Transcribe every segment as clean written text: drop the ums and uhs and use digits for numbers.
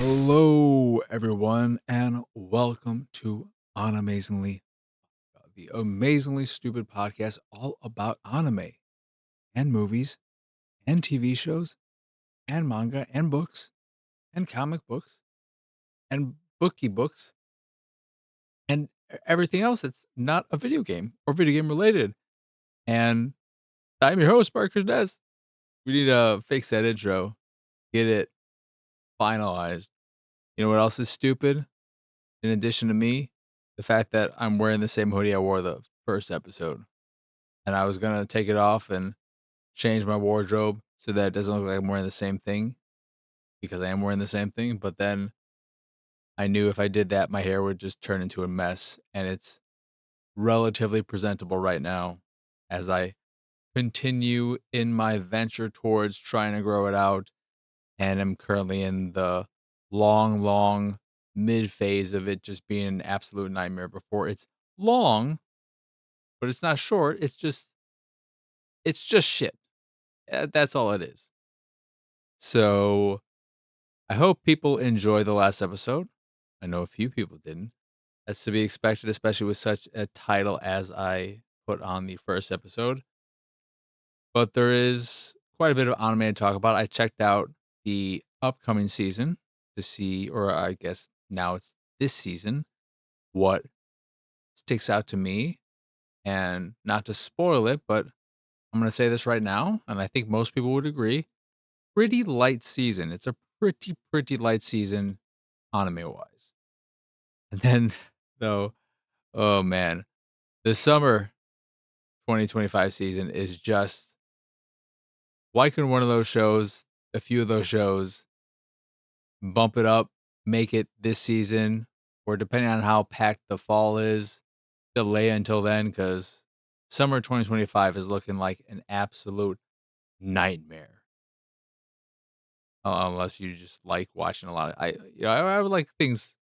Hello, everyone, and welcome to Animezingly, the amazingly stupid podcast all about anime and movies and TV shows and manga and books and comic books and bookie books and everything else that's not a video game or video game related. And I'm your host, Marcus Ness. We need to fix that intro, get it finalized. You know what else is stupid? In addition to me, the fact that I'm wearing the same hoodie I wore the first episode, and I was gonna take it off and change my wardrobe so that it doesn't look like I'm wearing the same thing, because I am wearing the same thing, but then I knew if I did that, my hair would just turn into a mess, and it's relatively presentable right now as I continue in my venture towards trying to grow it out, and I'm currently in the long mid phase of it just being an absolute nightmare before it's long, but it's not short. It's just shit. That's all it is. So I hope people enjoy the last episode. I know a few people didn't. That's to be expected, especially with such a title as I put on the first episode. But there is quite a bit of anime to talk about. I checked out the upcoming season to see, or I guess now it's this season, what sticks out to me. And not to spoil it, but I'm going to say this right now, and I think most people would agree. Pretty light season. It's a pretty light season anime wise. And then, though, oh man, the summer 2025 season is just why couldn't one of those shows, a few of those shows, bump it up, make it this season, or depending on how packed the fall is, delay until then, because summer 2025 is looking like an absolute nightmare. Unless you just like watching a lot of, I would like things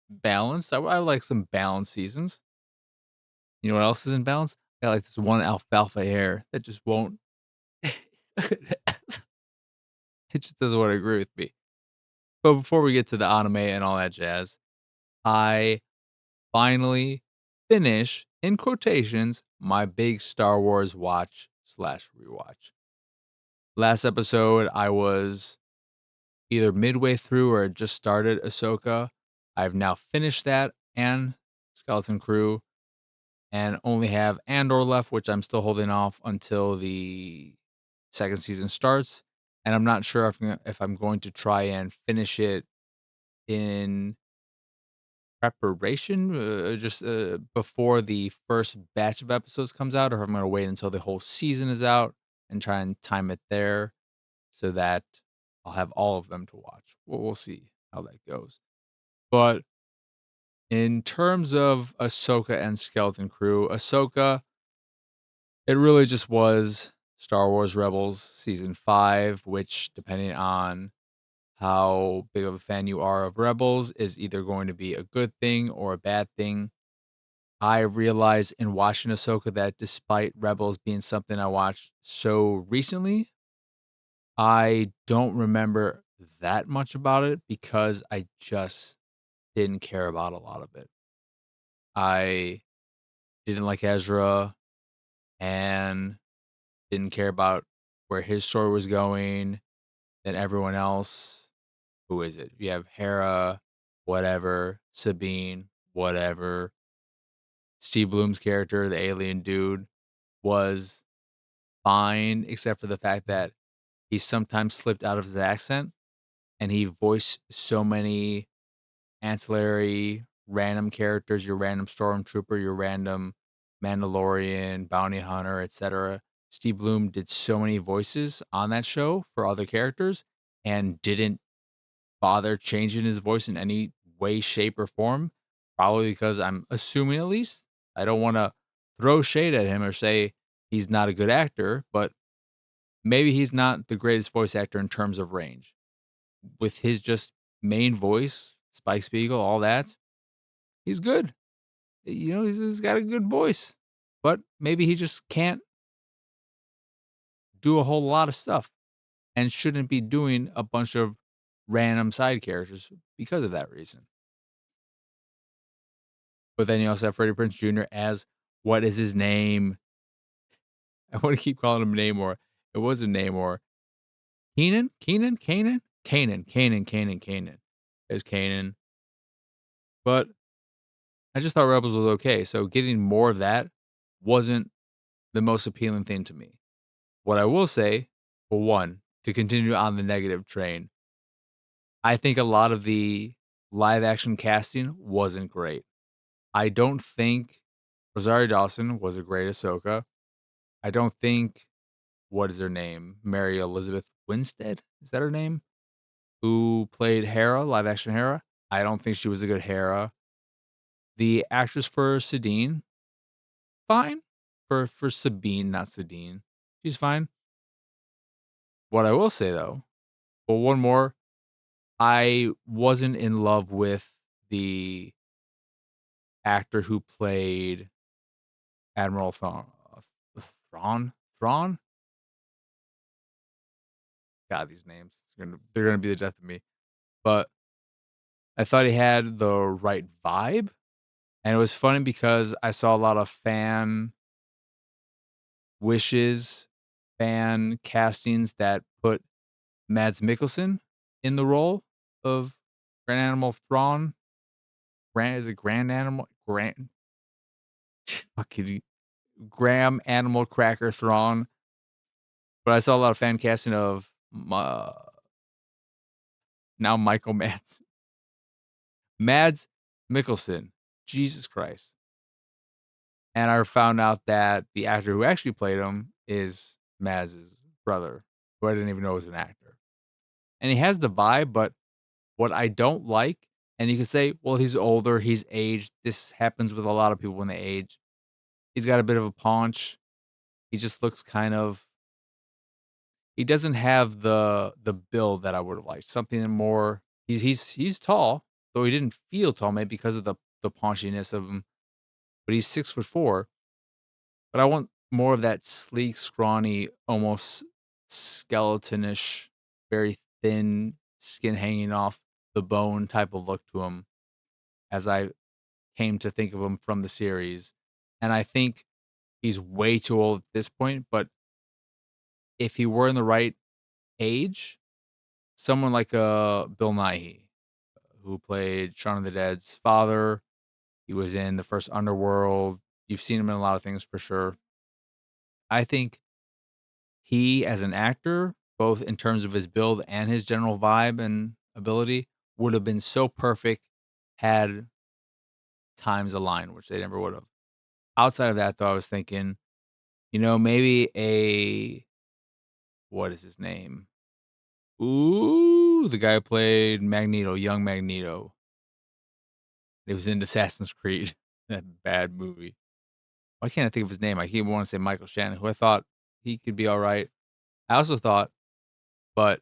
balanced. I would like some balanced seasons. You know what else is in balance? I got like this one alfalfa hair that just won't. It just doesn't want to agree with me. But before we get to the anime and all that jazz, I finally finish, in quotations, my big Star Wars watch slash rewatch. Last episode, I was either midway through or had just started Ahsoka. I've now finished that and Skeleton Crew and only have Andor left, which I'm still holding off until the second season starts. And I'm not sure if I'm going to try and finish it in preparation, just before the first batch of episodes comes out, or if I'm going to wait until the whole season is out and try and time it there so that I'll have all of them to watch. We'll see how that goes. But in terms of Ahsoka and Skeleton Crew, Ahsoka, it really just was Star Wars Rebels season 5, which, depending on how big of a fan you are of Rebels, is either going to be a good thing or a bad thing. I realized in watching Ahsoka that despite Rebels being something I watched so recently, I don't remember that much about it because I just didn't care about a lot of it. I didn't like Ezra and didn't care about where his story was going than everyone else. Who is it? You have Hera, whatever, Sabine, whatever. Steve Bloom's character, the alien dude, was fine, except for the fact that he sometimes slipped out of his accent and he voiced so many ancillary random characters, your random stormtrooper, your random Mandalorian, bounty hunter, etc. Steve Bloom did so many voices on that show for other characters and didn't bother changing his voice in any way, shape, or form. Probably because I'm assuming, at least, I don't want to throw shade at him or say he's not a good actor, but maybe he's not the greatest voice actor in terms of range. With his just main voice, Spike Spiegel, all that, he's good. He's got a good voice, but maybe he just can't do a whole lot of stuff and shouldn't be doing a bunch of random side characters because of that reason. But then you also have Freddie Prinze Jr. as what is his name? I want to keep calling him Namor. It wasn't Namor. Keenan? Keenan? Kanan? Kanan. Kanan. Kanan. Kanan. It's Kanan. But I just thought Rebels was okay. So getting more of that wasn't the most appealing thing to me. What I will say, for one, to continue on the negative train, I think a lot of the live action casting wasn't great. I don't think Rosario Dawson was a great Ahsoka. I don't think what is her name? Mary Elizabeth Winstead? Is that her name? Who played Hera, live action Hera? I don't think she was a good Hera. The actress for Sadine, fine. For Sabine, not Sadine. She's fine. What I will say though, but one more, I wasn't in love with the actor who played Admiral Thrawn? Thrawn? God, these names. They're gonna be the death of me. But I thought he had the right vibe. And it was funny because I saw a lot of fan wishes, fan castings that put Mads Mikkelsen in the role of Grand Animal Thrawn. Grand is it Grand Animal? Grand fucking Graham Animal Cracker Thrawn. But I saw a lot of fan casting of now Michael Mads Mikkelsen. Jesus Christ. And I found out that the actor who actually played him is Maz's brother, who I didn't even know was an actor. And he has the vibe, but what I don't like, and you can say, well, he's older, he's aged. This happens with a lot of people when they age. He's got a bit of a paunch. He just looks kind of he doesn't have the build that I would have liked. Something more he's tall, though he didn't feel tall, maybe because of the paunchiness of him. But he's 6'4". But I want more of that sleek, scrawny, almost skeletonish, very thin skin hanging off the bone type of look to him as I came to think of him from the series. And I think he's way too old at this point, but if he were in the right age, someone like Bill Nighy, who played Shaun of the Dead's father, he was in the first Underworld. You've seen him in a lot of things for sure. I think he, as an actor, both in terms of his build and his general vibe and ability, would have been so perfect had times aligned, which they never would have. Outside of that, though, I was thinking, maybe what is his name? Ooh, the guy who played Magneto, young Magneto. He was in Assassin's Creed, that bad movie. Why can't I think of his name? I keep wanting to say Michael Shannon, who I thought he could be all right. I also thought, but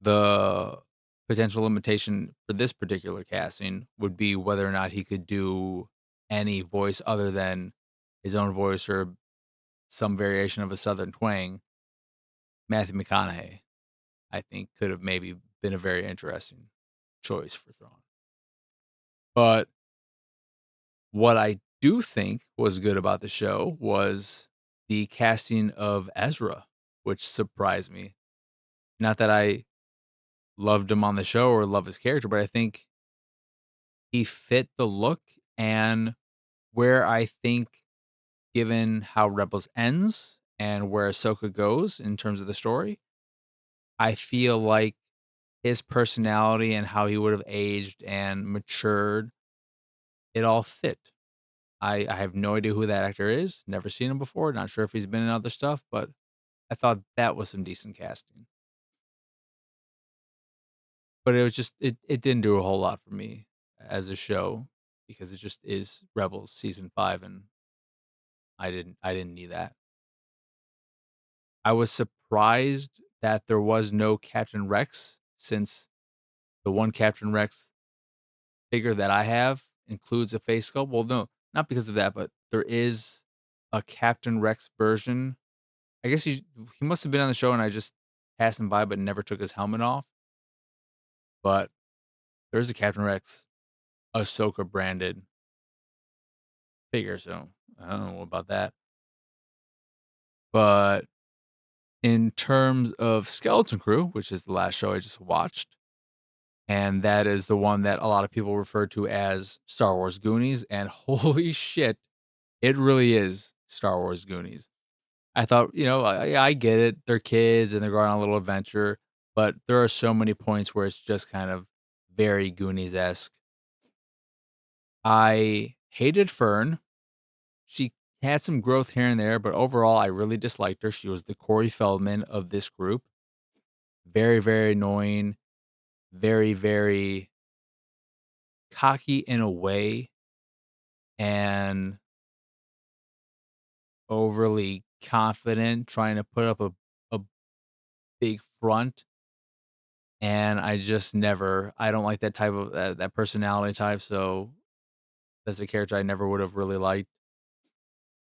the potential limitation for this particular casting would be whether or not he could do any voice other than his own voice or some variation of a Southern twang. Matthew McConaughey, I think, could have maybe been a very interesting choice for Thrawn. But what I do think was good about the show was the casting of Ezra, which surprised me. Not that I loved him on the show or love his character, but I think he fit the look and where I think, given how Rebels ends and where Ahsoka goes in terms of the story, I feel like his personality and how he would have aged and matured, it all fit. I have no idea who that actor is. Never seen him before. Not sure if he's been in other stuff, but I thought that was some decent casting. But it was just it didn't do a whole lot for me as a show because it just is Rebels season 5 and I didn't need that. I was surprised that there was no Captain Rex since the one Captain Rex figure that I have includes a face sculpt. Well, no, not because of that, but there is a Captain Rex version. I guess he must have been on the show and I just passed him by but never took his helmet off. but there's a Captain Rex Ahsoka branded figure, so I don't know about that. But in terms of Skeleton Crew, which is the last show I just watched, and that is the one that a lot of people refer to as Star Wars Goonies, and holy shit, it really is Star Wars Goonies. I thought, I get it. They're kids and they're going on a little adventure, but there are so many points where it's just kind of very Goonies-esque. I hated Fern. She had some growth here and there, but overall, I really disliked her. She was the Corey Feldman of this group. Very, very annoying. Very, very cocky in a way and overly confident, trying to put up a big front. And I don't like that type of that personality type. So that's a character I never would have really liked.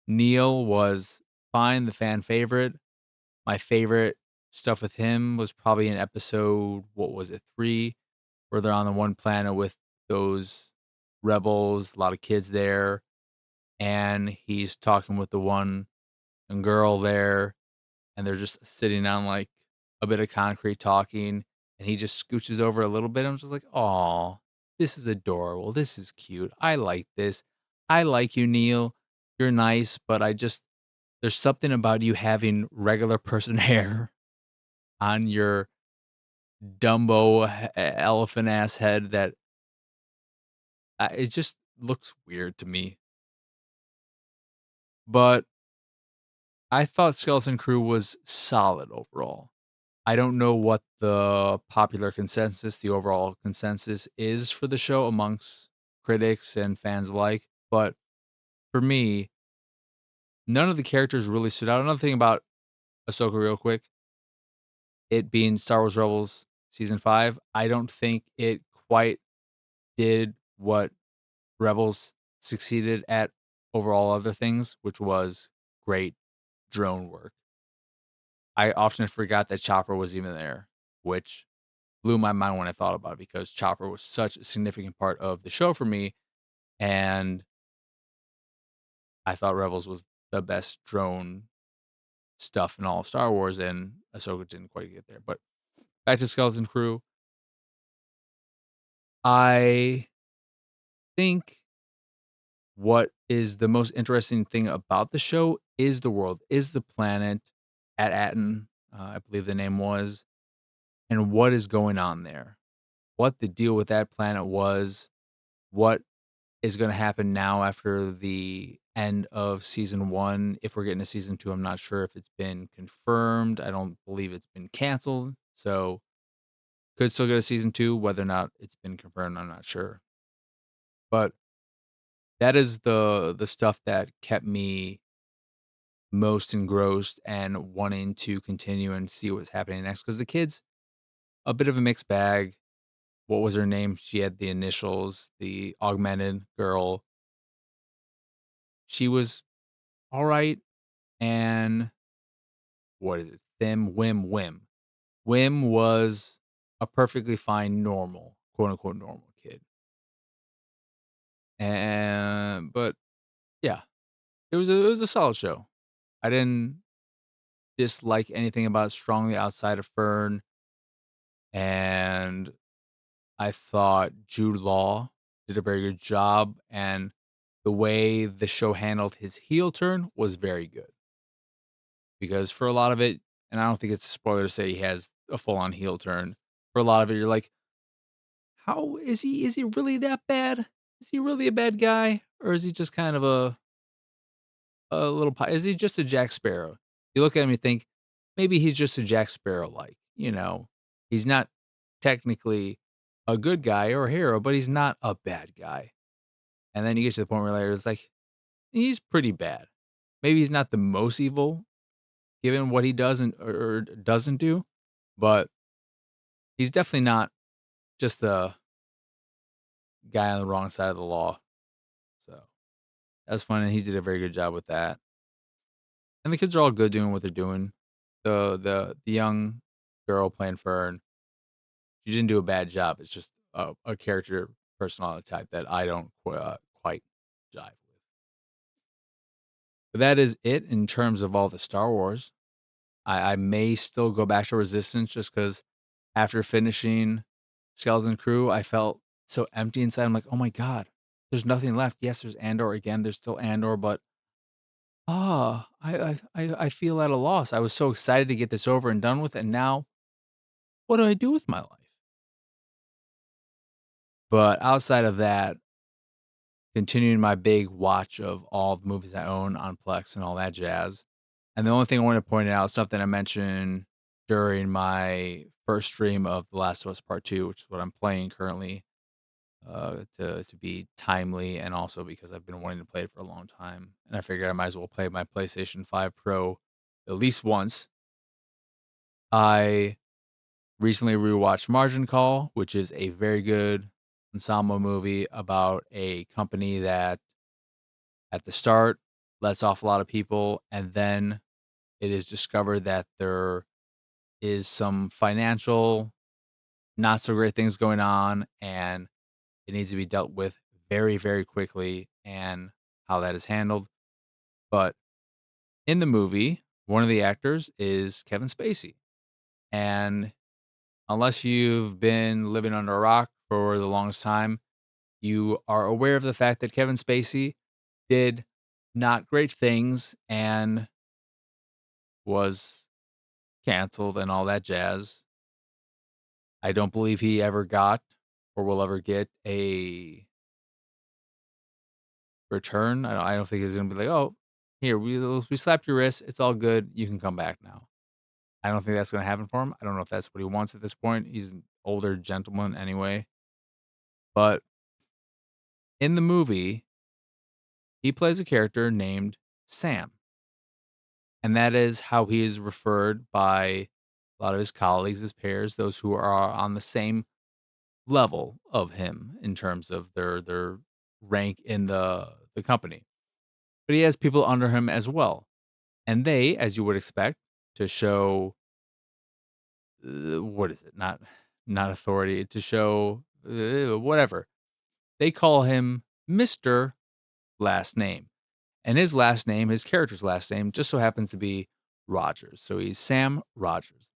Neil was fine, the fan favorite. My favorite stuff with him was probably in episode, what was it, 3, where they're on the one planet with those rebels, a lot of kids there, and he's talking with the one girl there, and they're just sitting on, like, a bit of concrete talking, and he just scooches over a little bit. I'm just like, "Aw, this is adorable. This is cute. I like this. I like you, Neil. You're nice, but there's something about you having regular person hair on your Dumbo elephant ass head that it just looks weird to me. But I thought Skeleton Crew was solid overall. I don't know what the popular consensus, the overall consensus is for the show amongst critics and fans alike, but for me, none of the characters really stood out. Another thing about Ahsoka real quick, it being Star Wars Rebels season 5, I don't think it quite did what Rebels succeeded at over all other things, which was great drone work. I often forgot that Chopper was even there, which blew my mind when I thought about it because Chopper was such a significant part of the show for me, and I thought Rebels was the best drone stuff in all of Star Wars, and Ahsoka didn't quite get there. But back to Skeleton Crew, I think what is the most interesting thing about the show is the world, is the planet at Atten, I believe the name was, and what is going on there. What the deal with that planet was, what is gonna happen now after the end of season 1. If we're getting to season 2, I'm not sure if it's been confirmed. I don't believe it's been canceled, so could still go to season 2. Whether or not it's been confirmed, I'm not sure. But that is the stuff that kept me most engrossed and wanting to continue and see what's happening next. Because the kid's a bit of a mixed bag. What was her name? She had the initials, the augmented girl. She was alright, and what is it? Wim. Wim was a perfectly fine normal, quote, unquote, "normal" kid. And but, yeah, it was a solid show. I didn't dislike anything about it strongly outside of Fern, and I thought Jude Law did a very good job, and the way the show handled his heel turn was very good. Because for a lot of it, and I don't think it's a spoiler to say he has a full on heel turn. For a lot of it, you're like, how is he? Is he really that bad? Is he really a bad guy, or is he just kind of a little? Is he just a Jack Sparrow? You look at him and think maybe he's just a Jack Sparrow, like he's not technically a good guy or a hero, but he's not a bad guy. And then you get to the point where later it's like he's pretty bad. Maybe he's not the most evil given what he does and or doesn't do, but he's definitely not just a guy on the wrong side of the law. So that's fun, and he did a very good job with that. And the kids are all good doing what they're doing. The young girl playing Fern, She didn't do a bad job. It's just a character personality type that I don't quite jive with. But that is it in terms of all the Star Wars. I may still go back to Resistance just because after finishing Skeleton Crew, I felt so empty inside. I'm like, oh my god, there's nothing left. Yes, there's Andor again. There's still Andor, but I feel at a loss. I was so excited to get this over and done with, and now what do I do with my life? But outside of that, continuing my big watch of all the movies I own on Plex and all that jazz. And the only thing I want to point out, something I mentioned during my first stream of The Last of Us Part 2, which is what I'm playing currently, to be timely and also because I've been wanting to play it for a long time. And I figured I might as well play my PlayStation 5 Pro at least once. I recently rewatched Margin Call, which is a very good ensemble movie about a company that at the start lets off a lot of people, and then it is discovered that there is some financial not so great things going on, and it needs to be dealt with very, very quickly, and how that is handled. But in the movie, one of the actors is Kevin Spacey, and unless you've been living under a rock for the longest time, you are aware of the fact that Kevin Spacey did not great things and was canceled and all that jazz. I don't believe he ever got or will ever get a return. I don't think he's gonna be like, "Oh, here, we slapped your wrist. It's all good. You can come back now." I don't think that's gonna happen for him. I don't know if that's what he wants at this point. He's an older gentleman anyway. But in the movie, he plays a character named Sam, and that is how he is referred by a lot of his colleagues, his peers, those who are on the same level of him in terms of their rank in the company. But he has people under him as well. And they, as you would expect, to show what is it? Not authority, to show whatever. They call him Mr. Last Name. And his last name, his character's last name, just so happens to be Rogers. So he's Sam Rogers.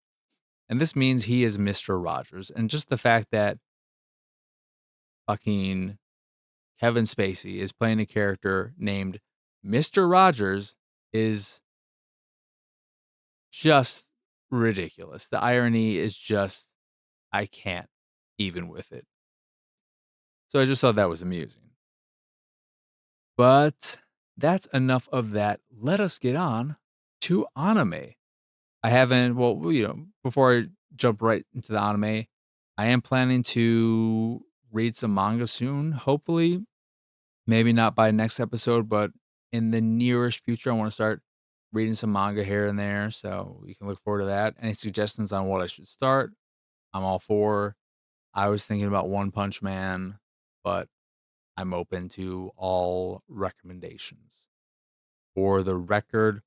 And this means he is Mr. Rogers. And just the fact that fucking Kevin Spacey is playing a character named Mr. Rogers is just ridiculous. The irony is just I can't even with it. So I just thought that was amusing. But that's enough of that. Let us get on to anime. I haven't, well, before I jump right into the anime, I am planning to read some manga soon, hopefully. Maybe not by next episode, but in the nearest future, I want to start reading some manga here and there. So you can look forward to that. Any suggestions on what I should start? I'm all for. I was thinking about One Punch Man, but I'm open to all recommendations. For the record,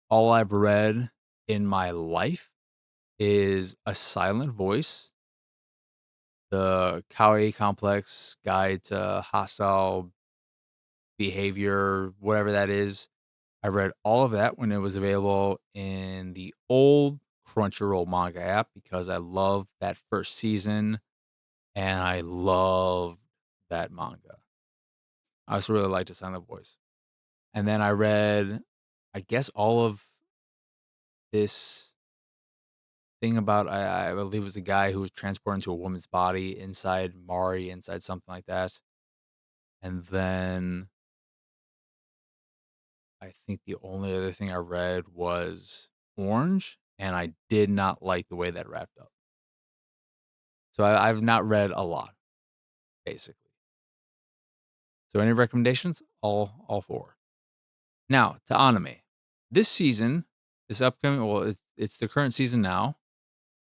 all I've read in my life is A Silent Voice, the Kawaii Complex Guide to Hostile Behavior, whatever that is. I read all of that when it was available in the old Crunchyroll manga app because I love that first season and I love that manga. I also really liked A Silent Voice. And then I read, I guess, all of this thing about I believe it was a guy who was transported into a woman's body inside Mari, inside something like that. And then I think the only other thing I read was Orange, and I did not like the way that wrapped up. So I've not read a lot, basically. So any recommendations? All four. Now to anime. This season, this upcoming, well, it's the current season now.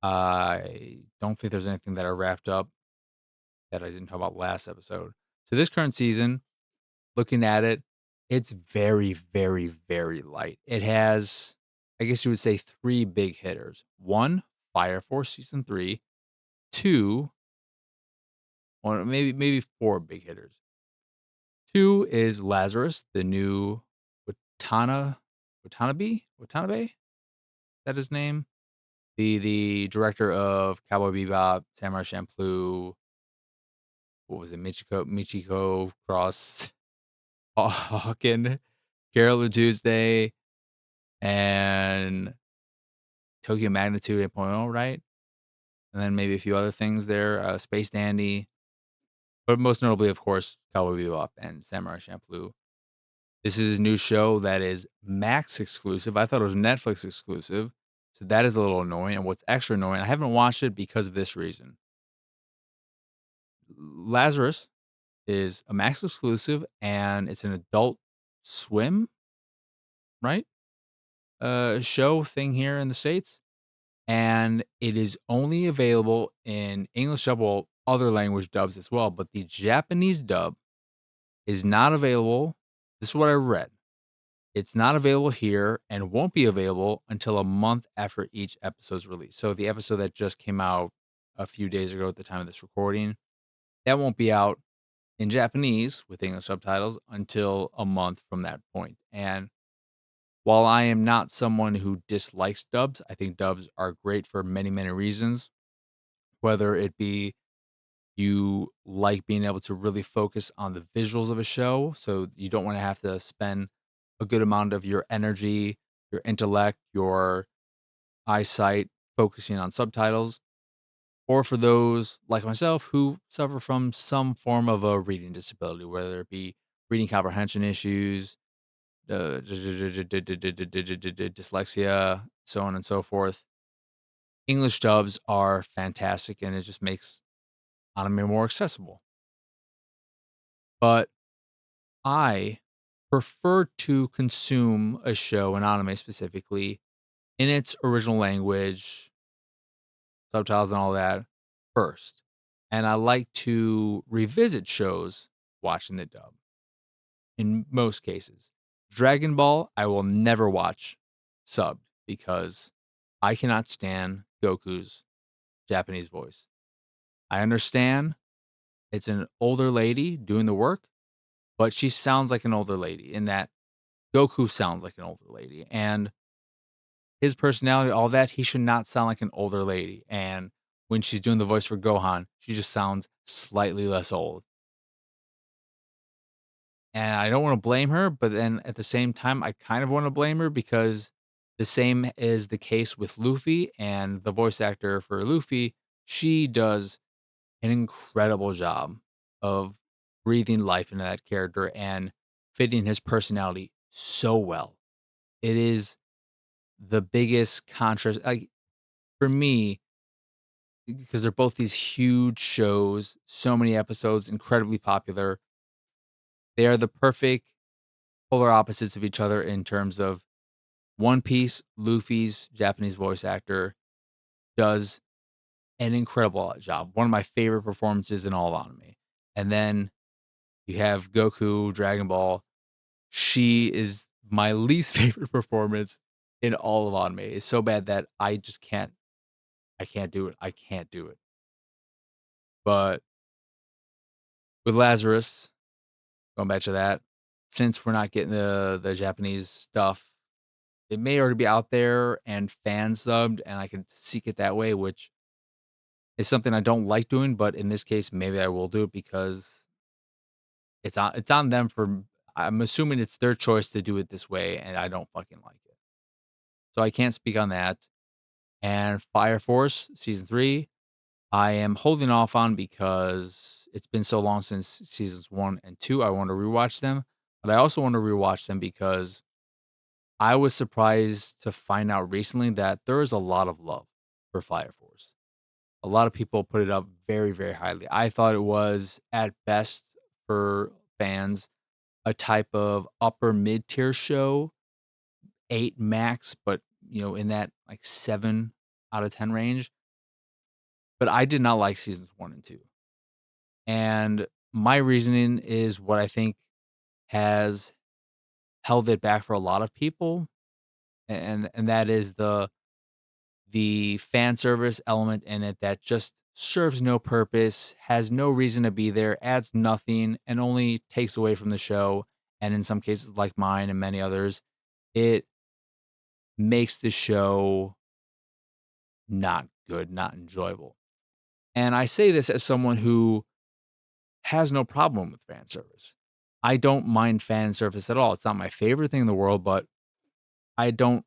I don't think there's anything that I wrapped up that I didn't talk about last episode. So this current season, looking at it, it's very, very, very light. It has, I guess you would say, three big hitters. One, Fire Force season 3. Two, or maybe four big hitters. Two is Lazarus, the new Watanabe? Is that his name? The director of Cowboy Bebop, Samurai Champloo, what was it? Michiko Cross Hawken, Carol of Tuesday, and Tokyo Magnitude 8.0, right? And then maybe a few other things there, Space Dandy, but most notably, of course, Cowboy Bebop and Samurai Champloo. This is a new show that is Max exclusive. I thought it was Netflix exclusive, so that is a little annoying. And what's extra annoying, I haven't watched it because of this reason. Lazarus is a Max exclusive, and it's an Adult Swim, right? Show thing here in the States. And it is only available in English dub, well, other language dubs as well, but the Japanese dub is not available. This is what I read. It's not available here and won't be available until a month after each episode's release. So the episode that just came out a few days ago at the time of this recording, that won't be out in Japanese with English subtitles until a month from that point. And while I am not someone who dislikes dubs, I think dubs are great for many, many reasons. Whether it be you like being able to really focus on the visuals of a show, so you don't want to have to spend a good amount of your energy, your intellect, your eyesight focusing on subtitles, or for those like myself who suffer from some form of a reading disability, whether it be reading comprehension issues, dyslexia, so on and so forth. English dubs are fantastic, and it just makes anime more accessible. But I prefer to consume a show, an anime specifically, in its original language, subtitles and all that first. And I like to revisit shows watching the dub in most cases. Dragon Ball, I will never watch subbed because I cannot stand Goku's Japanese voice. I understand it's an older lady doing the work, but she sounds like an older lady in that Goku sounds like an older lady. And his personality, all that, he should not sound like an older lady. And when she's doing the voice for Gohan, she just sounds slightly less old. And I don't want to blame her, but then at the same time, I kind of want to blame her because the same is the case with Luffy and the voice actor for Luffy. She does an incredible job of breathing life into that character and fitting his personality so well. It is the biggest contrast, like for me, because they're both these huge shows, so many episodes, incredibly popular. They are the perfect polar opposites of each other in terms of One Piece, Luffy's Japanese voice actor does an incredible job. One of my favorite performances in all of anime. And then you have Goku, Dragon Ball. She is my least favorite performance in all of anime. It's so bad that I just can't. I can't do it. I can't do it. But with Lazarus, going back to that, since we're not getting the Japanese stuff, it may already be out there and fan subbed, and I can seek it that way, which is something I don't like doing. But in this case, maybe I will do it because it's on them for. I'm assuming it's their choice to do it this way, and I don't fucking like it. So I can't speak on that. And Fire Force season 3, I am holding off on because it's been so long since seasons 1 and 2. I want to rewatch them, but I also want to rewatch them because I was surprised to find out recently that there is a lot of love for Fire Force. A lot of people put it up very, very highly. I thought it was at best for fans a type of upper mid tier show, 8 max, but in that like 7 out of 10 range. But I did not like seasons 1 and 2. And my reasoning is what I think has held it back for a lot of people, and that is the fan service element in it that just serves no purpose, has no reason to be there, adds nothing, and only takes away from the show. And in some cases, like mine and many others, it makes the show not good, not enjoyable. And I say this as someone who has no problem with fan service. I don't mind fan service at all. It's not my favorite thing in the world, but I don't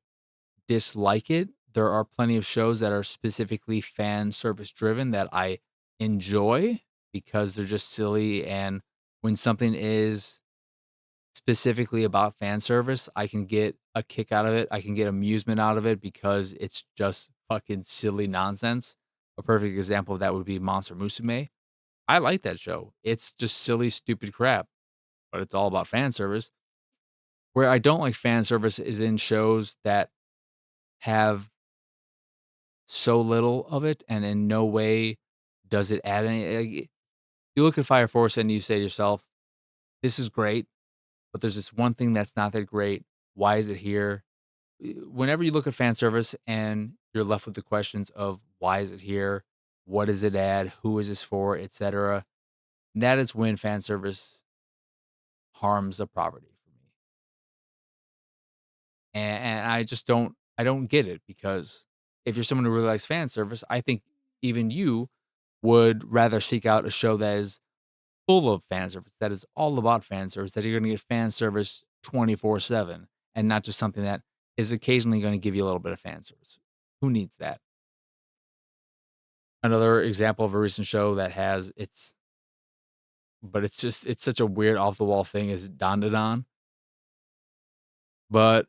dislike it. There are plenty of shows that are specifically fan service driven that I enjoy because they're just silly. And when something is specifically about fan service, I can get a kick out of it. I can get amusement out of it because it's just fucking silly nonsense. A perfect example of that would be Monster Musume. I like that show. It's just silly, stupid crap, but it's all about fan service. Where I don't like fan service is in shows that have so little of it, and in no way does it add any. You look at Fire Force and you say to yourself, "This is great," but there's this one thing that's not that great. Why is it here? Whenever you look at fan service and you're left with the questions of why is it here, what does it add, who is this for, etc., that is when fan service harms a property for me. And I don't get it because if you're someone who really likes fan service, I think even you would rather seek out a show that is full of fan service, that is all about fan service, that you're gonna get fan service 24/7 and not just something that is occasionally gonna give you a little bit of fan service. Who needs that? Another example of a recent show that has it's such a weird off the wall thing is Dandadan, but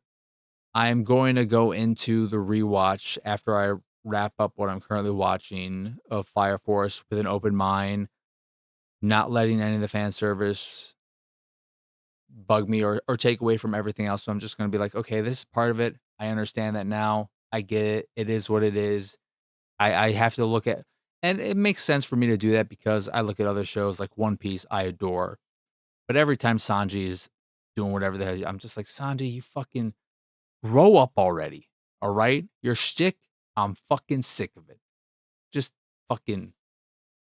I'm going to go into the rewatch after I wrap up what I'm currently watching of Fire Force with an open mind, not letting any of the fan service bug me or take away from everything else. So I'm just gonna be like, okay, this is part of it. I understand that now. I get it. It is what it is. I have to look at and it makes sense for me to do that because I look at other shows like One Piece I adore. But every time Sanji is doing whatever the hell, I'm just like, Sanji, you fucking grow up already. All right? Your shtick, I'm fucking sick of it. Just fucking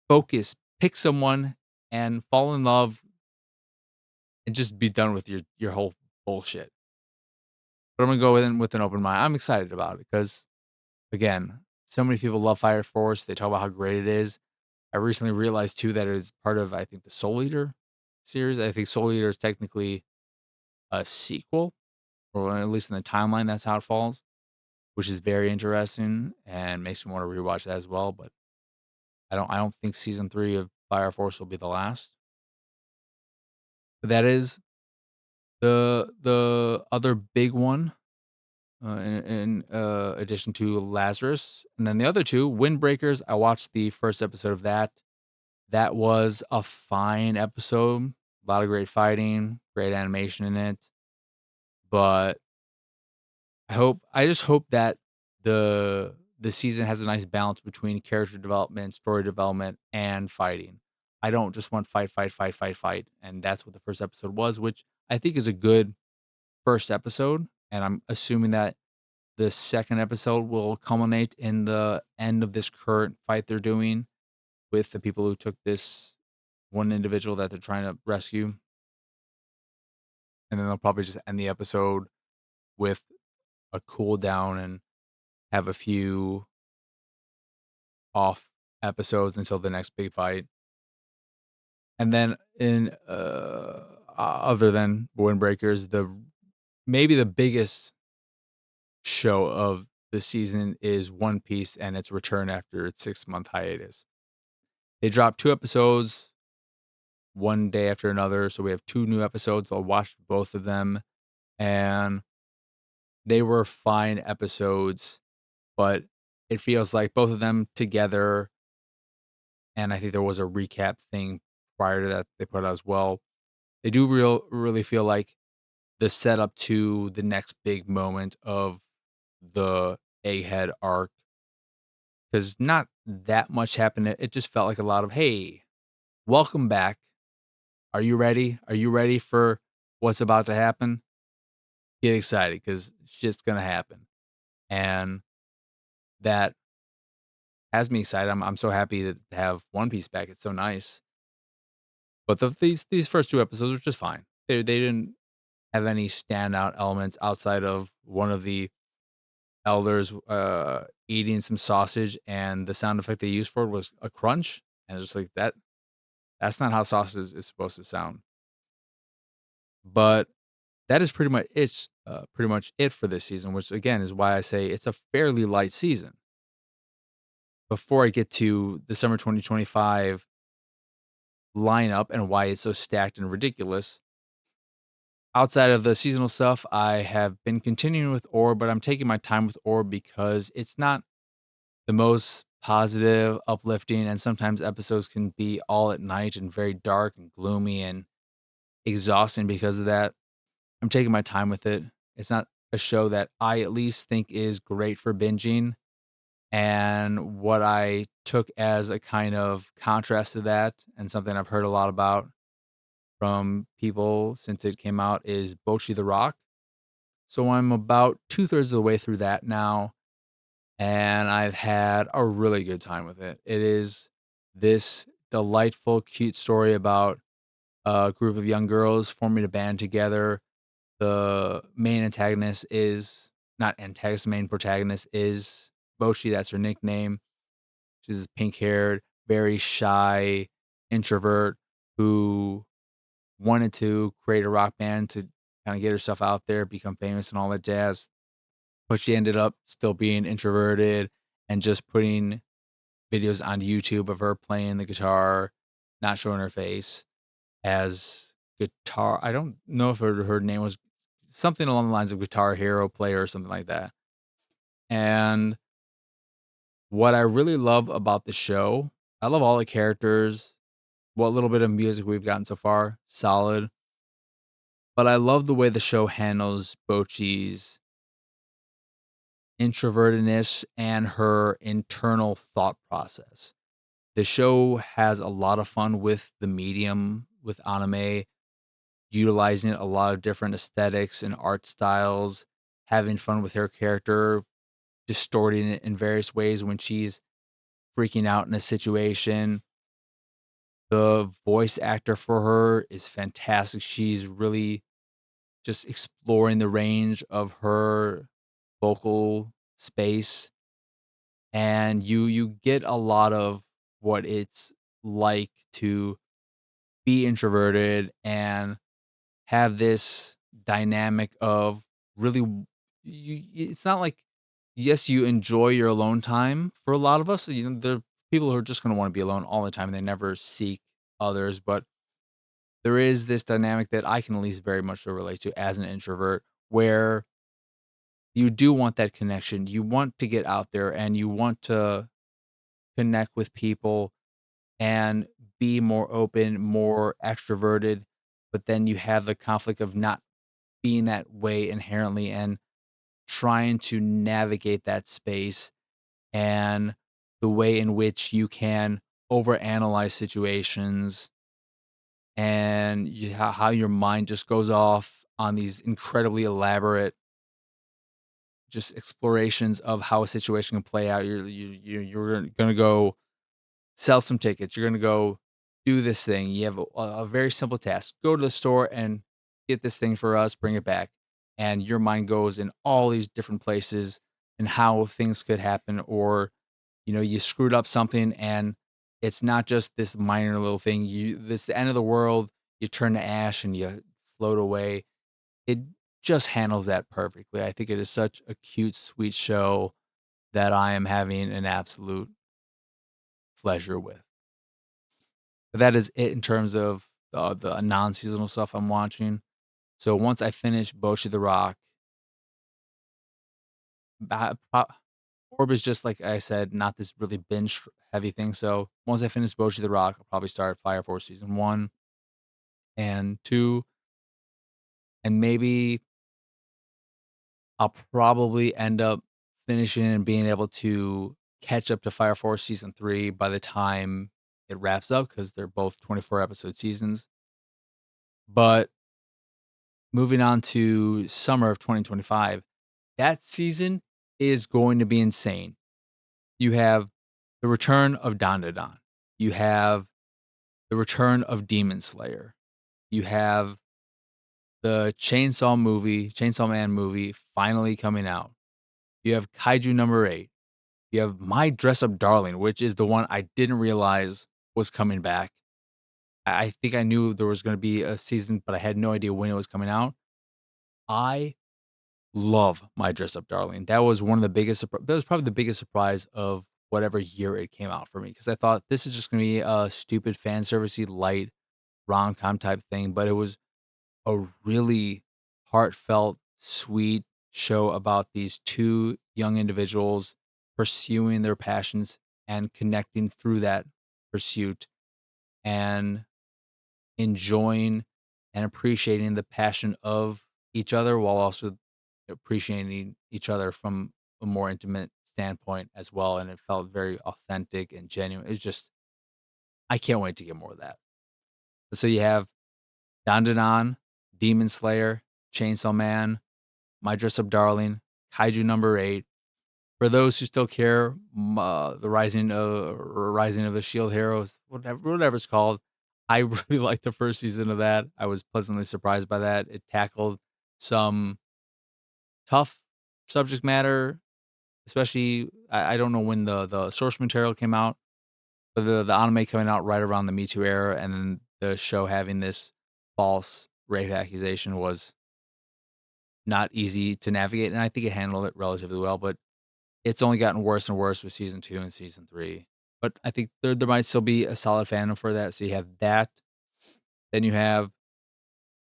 focus, pick someone and fall in love and just be done with your whole bullshit. But I'm gonna go in with an open mind. I'm excited about it because again, so many people love Fire Force. They talk about how great it is. I recently realized too that it is part of I think the Soul Eater series. I think Soul Eater is technically a sequel, or at least in the timeline, that's how it falls, which is very interesting and makes me want to rewatch that as well. But I don't think season 3 of Fire Force will be the last. But that is the other big one, in addition to Lazarus, and then the other 2, Windbreakers, I watched the first episode of that. That was a fine episode, a lot of great fighting, great animation in it, but I just hope that the season has a nice balance between character development, story development, and fighting. I don't just want fight, fight, fight, fight, fight, and that's what the first episode was, which I think is a good first episode, and I'm assuming that the second episode will culminate in the end of this current fight they're doing with the people who took this one individual that they're trying to rescue, and then they'll probably just end the episode with a cool down and have a few off episodes until the next big fight. And then other than Windbreakers, maybe the biggest show of the season is One Piece and its return after its 6-month hiatus. They dropped 2 episodes one day after another, so we have 2 new episodes. I watched both of them, and they were fine episodes, but it feels like both of them together, and I think there was a recap thing prior to that they put out as well. They do really feel like the setup to the next big moment of the Egghead arc, because not that much happened. It just felt like a lot of, "Hey, welcome back. Are you ready? Are you ready for what's about to happen? Get excited because shit's gonna happen." And that has me excited. I'm so happy to have One Piece back. It's so nice. But these first 2 episodes were just fine. They didn't have any standout elements outside of one of the elders, eating some sausage, and the sound effect they used for it was a crunch, and it's just like, that's not how sausage is supposed to sound. But that is pretty much it for this season, which again is why I say it's a fairly light season. Before I get to the summer 2025 lineup and why it's so stacked and ridiculous, outside of the seasonal stuff, I have been continuing with Orb, but I'm taking my time with Orb because it's not the most positive, uplifting, and sometimes episodes can be all at night and very dark and gloomy and exhausting because of that. I'm taking my time with it. It's not a show that I at least think is great for binging. And what I took as a kind of contrast to that, and something I've heard a lot about from people since it came out, is Bocchi the Rock. So I'm about two-thirds of the way through that now, and I've had a really good time with it. It is this delightful, cute story about a group of young girls forming a band together. The main antagonist is not antagonist, the main protagonist is Bocchi, that's her nickname. She's this pink-haired, very shy introvert who wanted to create a rock band to kinda get herself out there, become famous and all that jazz, but she ended up still being introverted and just putting videos on YouTube of her playing the guitar, not showing her face, as guitar I don't know if her name was something along the lines of Guitar Hero player or something like that. And what I really love about the show, I love all the characters. What little bit of music we've gotten so far, solid. But I love the way the show handles Bocchi's introvertedness and her internal thought process. The show has a lot of fun with the medium, with anime, utilizing a lot of different aesthetics and art styles, having fun with her character, distorting it in various ways when she's freaking out in a situation. The voice actor for her is fantastic. She's really just exploring the range of her vocal space, and you get a lot of what it's like to be introverted and have this dynamic of really it's not like, yes, you enjoy your alone time. For a lot of us, there are people who are just going to want to be alone all the time, and they never seek others, but there is this dynamic that I can at least very much so relate to as an introvert, where you do want that connection. You want to get out there and you want to connect with people and be more open, more extroverted, but then you have the conflict of not being that way inherently and trying to navigate that space and the way in which you can overanalyze situations and how your mind just goes off on these incredibly elaborate just explorations of how a situation can play out. You're gonna go sell some tickets. You're gonna go do this thing. You have a very simple task. Go to the store and get this thing for us. Bring it back, and your mind goes in all these different places and how things could happen. Or you screwed up something, and it's not just this minor little thing. This the end of the world. You turn to ash and you float away. It just handles that perfectly. I think it is such a cute, sweet show that I am having an absolute pleasure with. But that is it in terms of the non-seasonal stuff I'm watching. So once I finish Bocchi the Rock, ba po Orb is just like I said, not this really binge heavy thing. So once I finish Bocchi the Rock, I'll probably start Fire Force season 1 and 2, and maybe I'll probably end up finishing and being able to catch up to Fire Force season 3 by the time it wraps up because 'cause they're both 24 episode seasons. But moving on to summer of 2025, that season is going to be insane. You have the return of Dandadan. You have the return of Demon Slayer. You have the Chainsaw Man movie finally coming out. You have Kaiju number 8. You have My Dress Up Darling, which is the one I didn't realize was coming back. I think I knew there was gonna be a season, but I had no idea when it was coming out. I love My Dress Up Darling. That was one of the biggest that was probably the biggest surprise of whatever year it came out for me, because I thought this is just gonna be a stupid fan servicey light rom-com type thing, but it was a really heartfelt, sweet show about these 2 young individuals pursuing their passions and connecting through that pursuit and enjoying and appreciating the passion of each other while also appreciating each other from a more intimate standpoint as well. And it felt very authentic and genuine. It's just, I can't wait to get more of that. So you have Dandadan, Demon Slayer, Chainsaw Man, My Dress Up Darling, Kaiju number 8. For those who still care, the Rising of the Shield Heroes, whatever it's called. I really liked the first season of that. I was pleasantly surprised by that. It tackled some tough subject matter, especially I don't know when the source material came out, but the anime coming out right around the Me Too era, and then the show having this false rape accusation was not easy to navigate, and I think it handled it relatively well, but it's only gotten worse and worse with season 2 and season 3. But I think there might still be a solid fandom for that. So you have that. Then you have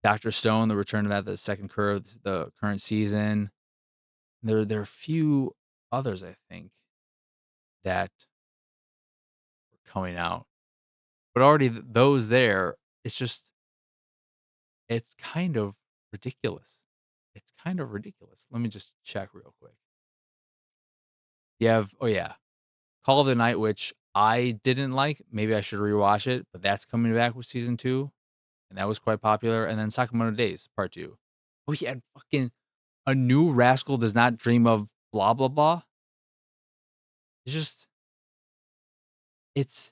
Doctor Stone, the return of that, the second curve, the current season. There are a few others, I think, that are coming out. But already those there, it's just it's kind of ridiculous. It's kind of ridiculous. Let me just check real quick. You have oh yeah, Call of the Night, which I didn't like. Maybe I should rewatch it, but that's coming back with season 2, and that was quite popular. And then Sakamoto Days Part 2. Oh yeah, and fucking A New Rascal Does Not Dream of blah blah blah. It's just it's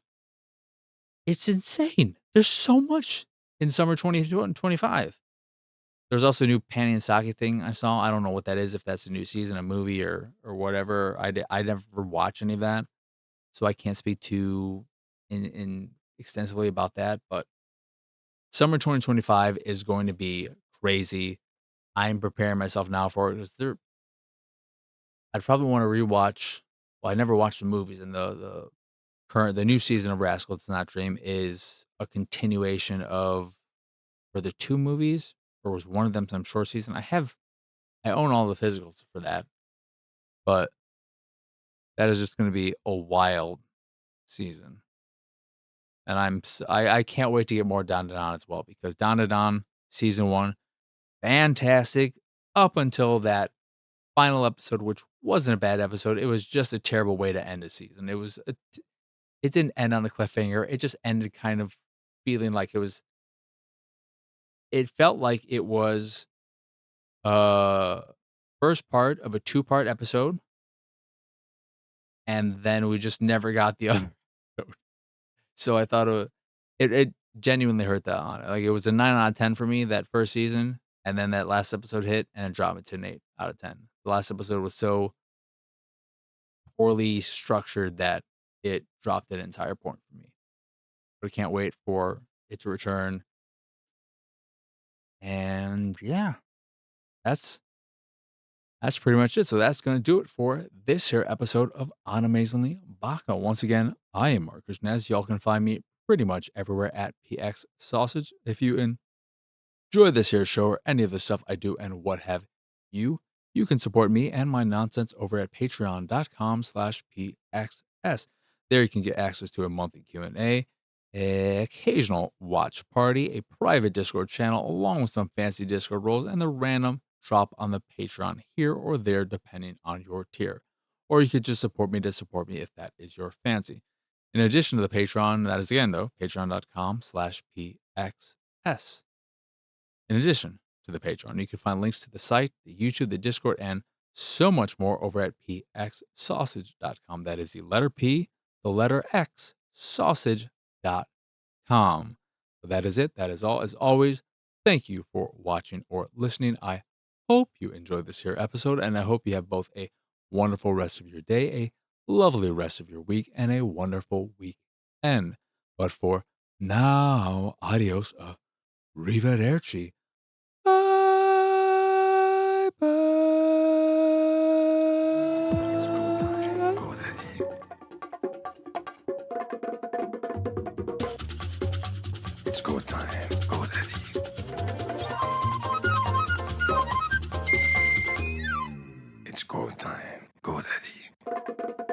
it's insane. There's so much in summer 2025. There's also a new Panty and Sake thing I saw. I don't know what that is, if that's a new season, a movie, or whatever. I never watch any of that, so I can't speak too in extensively about that. But summer 2025 is going to be crazy. I'm preparing myself now for it because I'd probably want to rewatch. Well, I never watched the movies, and the new season of Rascal It's Not Dream is a continuation of for the 2 movies, or was one of them some short season? I own all the physicals for that, but that is just gonna be a wild season, and I can't wait to get more Don as well, because Don season 1, fantastic up until that final episode, which wasn't a bad episode. It was just a terrible way to end a season. It didn't end on a cliffhanger. It just ended kind of feeling like it felt like it was, uh, first part of a 2-part episode, and then we just never got the other episode. So I thought it genuinely hurt that on it. Like, it was a 9 out of 10 for me that first season, and then that last episode hit, and it dropped it to an 8 out of 10. The last episode was so poorly structured that it dropped an entire point for me. But I can't wait for it to return. And yeah, that's that's pretty much it. So that's going to do it for this here episode of Animezingly Baka. Once again, I am Marcus Nez. Y'all can find me pretty much everywhere at PX Sausage. If you enjoy this here show or any of the stuff I do and what have you, you can support me and my nonsense over at patreon.com/PXS. There you can get access to a monthly Q&A, occasional watch party, a private Discord channel, along with some fancy Discord roles, and the random drop on the Patreon here or there, depending on your tier. Or you could just support me to support me if that is your fancy. In addition to the Patreon, that is again, though, patreon.com/PXS. In addition to the Patreon, you can find links to the site, the YouTube, the Discord, and so much more over at pxsausage.com. That is the letter P, the letter X, sausage.com. So that is it. That is all. As always, thank you for watching or listening. I hope you enjoyed this here episode, and I hope you have both a wonderful rest of your day, a lovely rest of your week, and a wonderful weekend. But for now, adios, arrivederci. Bye It's go time. bye. Go daddy. It's go time. Go daddy. It's go time. Go daddy.